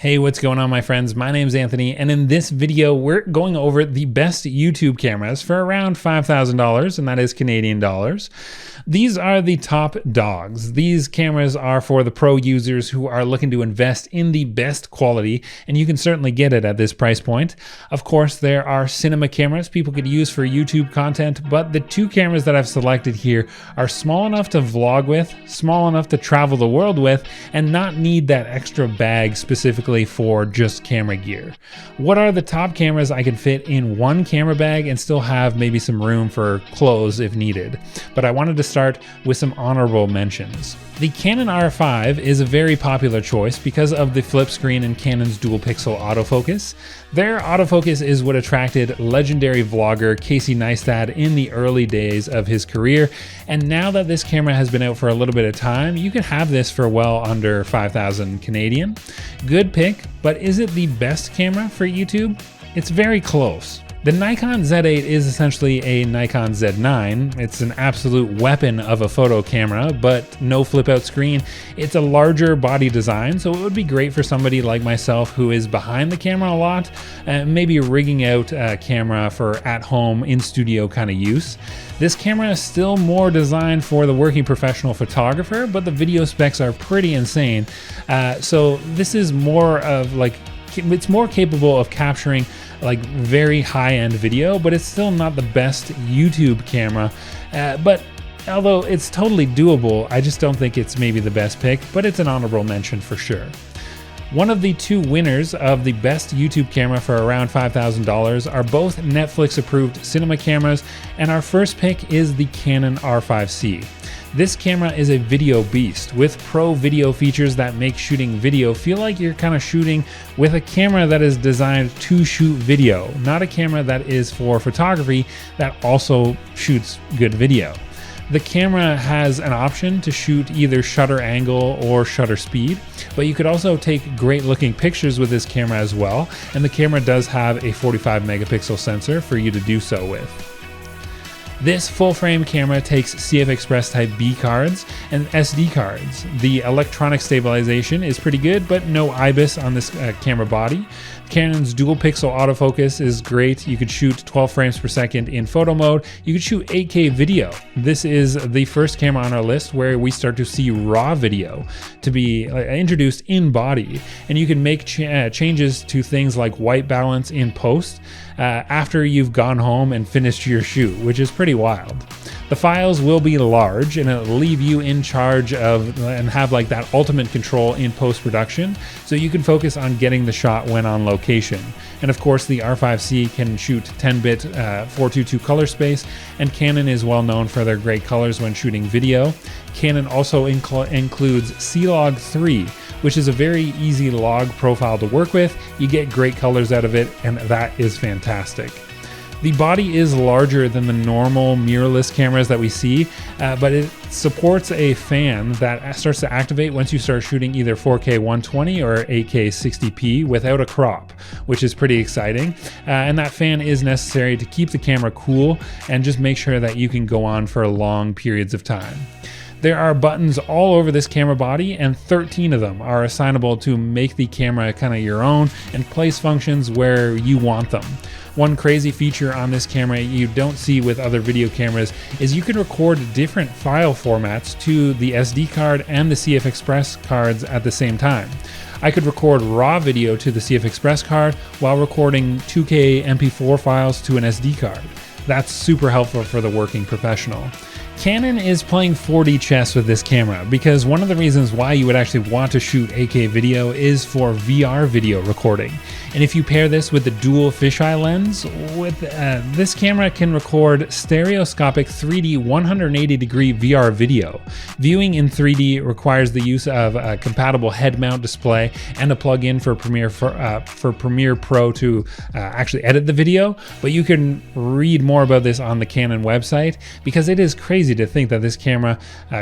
Hey, what's going on, my friends? My name's Anthony, and in this video, we're going over the best YouTube cameras for around $5,000, and that is Canadian dollars. These are the top dogs. These cameras are for the pro users who are looking to invest in the best quality, and you can certainly get it at this price point. Of course, there are cinema cameras people could use for YouTube content, but the two cameras that I've selected here are small enough to vlog with, small enough to travel the world with, and not need that extra bag specifically for just camera gear. What are the top cameras I can fit in one camera bag and still have maybe some room for clothes if needed? But I wanted to start with some honorable mentions. The Canon R5 is a very popular choice because of the flip screen and Canon's dual pixel autofocus. Their autofocus is what attracted legendary vlogger Casey Neistat in the early days of his career, and now that this camera has been out for a little bit of time, you can have this for well under 5,000 Canadian. Good pick, but is it the best camera for YouTube? It's very close. The Nikon Z8 is essentially a Nikon Z9. It's an absolute weapon of a photo camera, but no flip out screen. It's a larger body design, so it would be great for somebody like myself who is behind the camera a lot, maybe rigging out a camera for at home, in studio kind of use. This camera is still more designed for the working professional photographer, but the video specs are pretty insane. So this is more of it's more capable of capturing like very high-end video, but it's still not the best YouTube camera. But although it's totally doable, I just don't think it's maybe the best pick, but it's an honorable mention for sure. One of the two winners of the best YouTube camera for around $5,000 are both Netflix-approved cinema cameras, and our first pick is the Canon R5C. This camera is a video beast with pro video features that make shooting video feel like you're kind of shooting with a camera that is designed to shoot video, not a camera that is for photography that also shoots good video. The camera has an option to shoot either shutter angle or shutter speed, but you could also take great looking pictures with this camera as well, and the camera does have a 45 megapixel sensor for you to do so with. This full-frame camera takes CF Express Type B cards and SD cards. The electronic stabilization is pretty good, but no IBIS on this camera body. Canon's dual pixel autofocus is great. You could shoot 12 frames per second in photo mode. You could shoot 8K video. This is the first camera on our list where we start to see raw video to be introduced in body, and you can make changes to things like white balance in post after you've gone home and finished your shoot, which is pretty wild. The files will be large, and it'll leave you in charge of and have like that ultimate control in post-production, so you can focus on getting the shot when on location. And of course, the R5C can shoot 10-bit 422 color space, and Canon is well known for their great colors when shooting video. Canon also includes C-Log 3, which is a very easy log profile to work with. You get great colors out of it, and that is fantastic. The body is larger than the normal mirrorless cameras that we see, but it supports a fan that starts to activate once you start shooting either 4K 120 or 8K 60p without a crop, which is pretty exciting. And that fan is necessary to keep the camera cool and just make sure that you can go on for long periods of time. There are buttons all over this camera body, and 13 of them are assignable to make the camera kind of your own and place functions where you want them. One crazy feature on this camera you don't see with other video cameras is you can record different file formats to the SD card and the CF Express cards at the same time. I could record raw video to the CF Express card while recording 2K MP4 files to an SD card. That's super helpful for the working professional. Canon is playing 4D chess with this camera because one of the reasons why you would actually want to shoot 8K video is for VR video recording. And if you pair this with the dual fisheye lens, this camera can record stereoscopic 3D 180 degree VR video. Viewing in 3D requires the use of a compatible head mount display and a plug-in for Premiere Pro to actually edit the video, but you can read more about this on the Canon website because it is crazy to think that this camera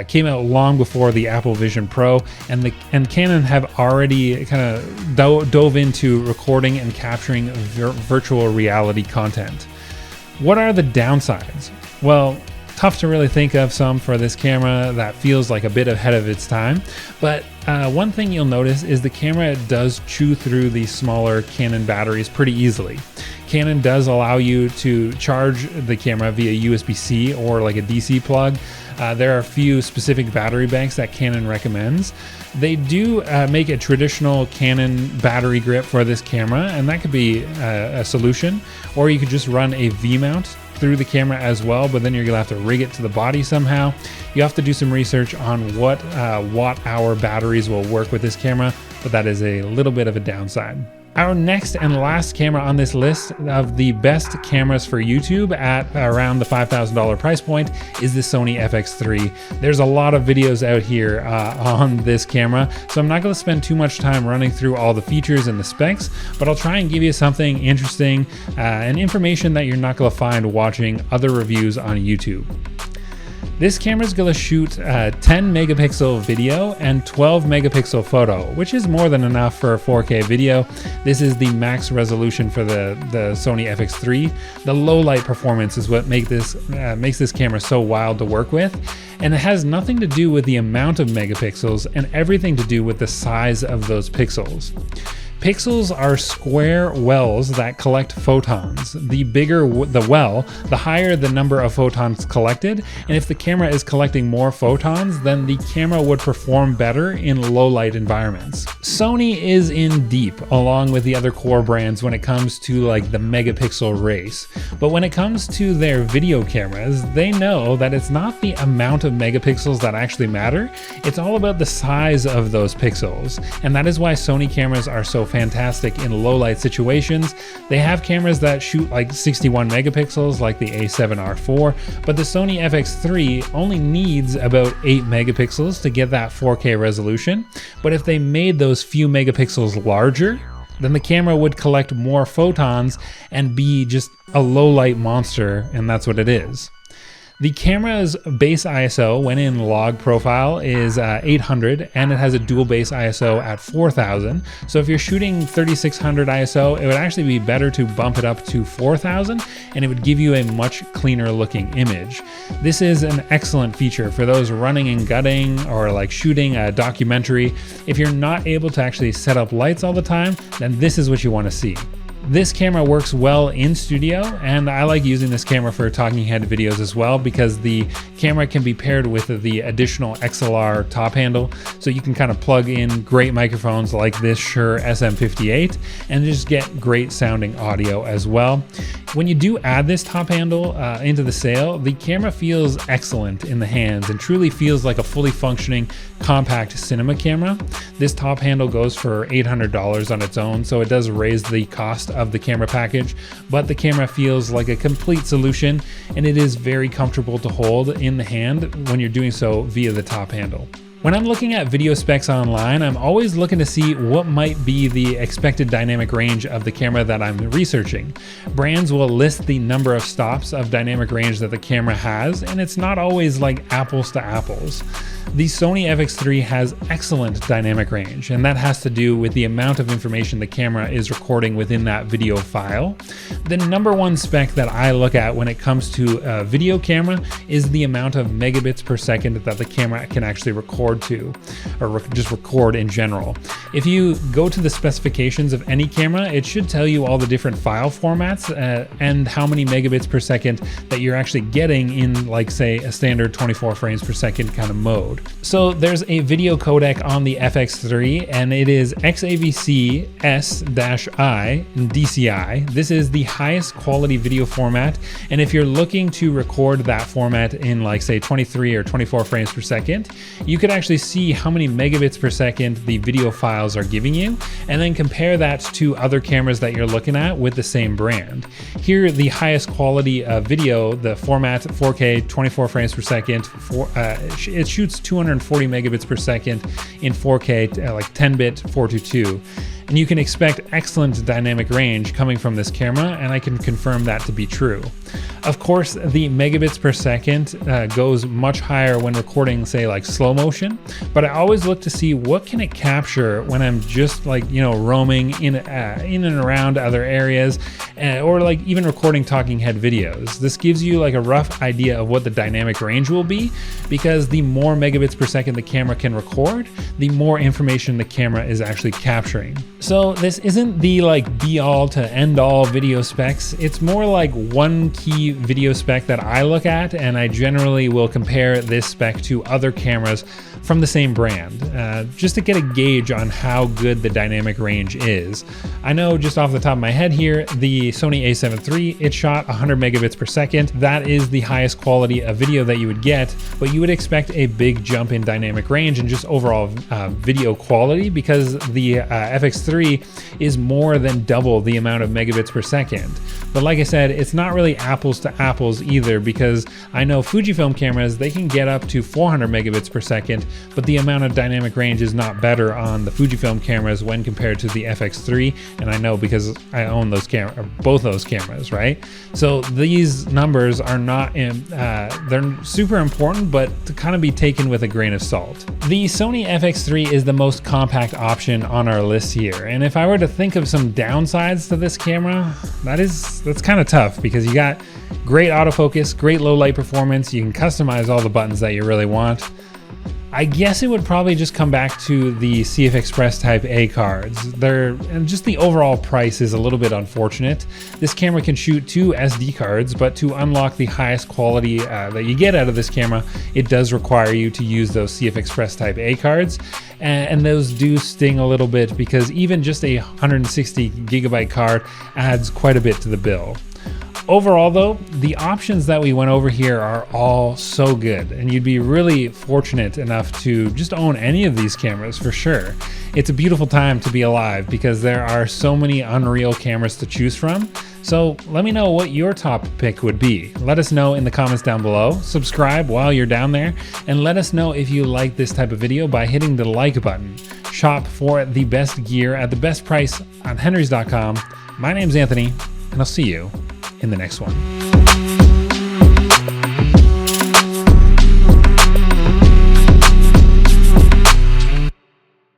came out long before the Apple Vision Pro, and Canon have already kind of dove into recording and capturing virtual reality content. What are the downsides? Well, Tough to really think of some for this camera that feels like a bit ahead of its time, but one thing you'll notice is the camera does chew through the smaller Canon batteries pretty easily. Canon does allow you to charge the camera via USB-C or like a DC plug. There are a few specific battery banks that Canon recommends. They do make a traditional Canon battery grip for this camera, and that could be a solution. Or you could just run a V-mount through the camera as well, but then you're gonna have to rig it to the body somehow. You have to do some research on what watt-hour batteries will work with this camera, but that is a little bit of a downside. Our next and last camera on this list of the best cameras for YouTube at around the $5,000 price point is the Sony FX3. There's a lot of videos out here on this camera, so I'm not going to spend too much time running through all the features and the specs, but I'll try and give you something interesting and information that you're not going to find watching other reviews on YouTube. This camera is going to shoot 10 megapixel video and 12 megapixel photo, which is more than enough for a 4K video. This is the max resolution for the Sony FX3. The low light performance is what makes this camera so wild to work with, and it has nothing to do with the amount of megapixels and everything to do with the size of those pixels. Pixels are square wells that collect photons. The bigger the well, the higher the number of photons collected, and if the camera is collecting more photons, then the camera would perform better in low light environments. Sony is in deep along with the other core brands when it comes to like the megapixel race, but when it comes to their video cameras, they know that it's not the amount of megapixels that actually matter, it's all about the size of those pixels, and that is why Sony cameras are so fantastic in low light situations. They have cameras that shoot like 61 megapixels like the A7R4, but the Sony FX3 only needs about 8 megapixels to get that 4K resolution. But if they made those few megapixels larger, then the camera would collect more photons and be just a low light monster, and that's what it is. The camera's base ISO when in log profile is 800, and it has a dual base ISO at 4000. So if you're shooting 3600 ISO, it would actually be better to bump it up to 4000, and it would give you a much cleaner looking image. This is an excellent feature for those running and gutting or like shooting a documentary. If you're not able to actually set up lights all the time, then this is what you want to see. This camera works well in studio, and I like using this camera for talking head videos as well because the camera can be paired with the additional XLR top handle, so you can kind of plug in great microphones like this Shure SM58 and just get great sounding audio as well. When you do add this top handle into the sale, the camera feels excellent in the hands and truly feels like a fully functioning compact cinema camera. This top handle goes for $800 on its own, so it does raise the cost of the camera package, but the camera feels like a complete solution, and it is very comfortable to hold in the hand when you're doing so via the top handle. When I'm looking at video specs online, I'm always looking to see what might be the expected dynamic range of the camera that I'm researching. Brands will list the number of stops of dynamic range that the camera has, and it's not always like apples to apples. The Sony FX3 has excellent dynamic range, and that has to do with the amount of information the camera is recording within that video file. The number one spec that I look at when it comes to a video camera is the amount of megabits per second that the camera can actually record to, or just record in general. If you go to the specifications of any camera, it should tell you all the different file formats and how many megabits per second that you're actually getting in, like, say, a standard 24 frames per second kind of mode. So there's a video codec on the FX3, and it is XAVC S-I DCI. This is the highest quality video format, and if you're looking to record that format in, like, say, 23 or 24 frames per second, you could actually see how many megabits per second the video files are giving you, and then compare that to other cameras that you're looking at with the same brand. Here, the highest quality video, the format 4K 24 frames per second, it shoots 240 megabits per second in 4K, like 10-bit 422. And you can expect excellent dynamic range coming from this camera, and I can confirm that to be true. Of course, the megabits per second goes much higher when recording, say, like slow motion, but I always look to see what can it capture when I'm just like, you know, roaming in and around other areas, or like even recording talking head videos. This gives you like a rough idea of what the dynamic range will be, because the more megabits per second the camera can record, the more information the camera is actually capturing. So this isn't the like be all to end all video specs. It's more like one key video spec that I look at, and I generally will compare this spec to other cameras from the same brand, just to get a gauge on how good the dynamic range is. I know just off the top of my head here, the Sony A7 III, it shot 100 megabits per second. That is the highest quality of video that you would get, but you would expect a big jump in dynamic range and just overall video quality, because the FX3 is more than double the amount of megabits per second. But like I said, it's not really apples to apples either, because I know Fujifilm cameras, they can get up to 400 megabits per second, but the amount of dynamic range is not better on the Fujifilm cameras when compared to the FX3, and I know because I own those both those cameras, right? So these numbers are not, they're super important, but to kind of be taken with a grain of salt. The Sony FX3 is the most compact option on our list here, and if I were to think of some downsides to this camera, that's kind of tough, because you got great autofocus, great low light performance, you can customize all the buttons that you really want. I guess it would probably just come back to the CF Express Type A cards. And just the overall price is a little bit unfortunate. This camera can shoot 2 SD cards, but to unlock the highest quality that you get out of this camera, it does require you to use those CF Express Type A cards. And those do sting a little bit, because even just a 160 gigabyte card adds quite a bit to the bill. Overall though, the options that we went over here are all so good, and you'd be really fortunate enough to just own any of these cameras for sure. It's a beautiful time to be alive, because there are so many unreal cameras to choose from. So let me know what your top pick would be. Let us know in the comments down below. Subscribe while you're down there, and let us know if you like this type of video by hitting the like button. Shop for the best gear at the best price on henrys.com. My name's Anthony, and I'll see you in the next one.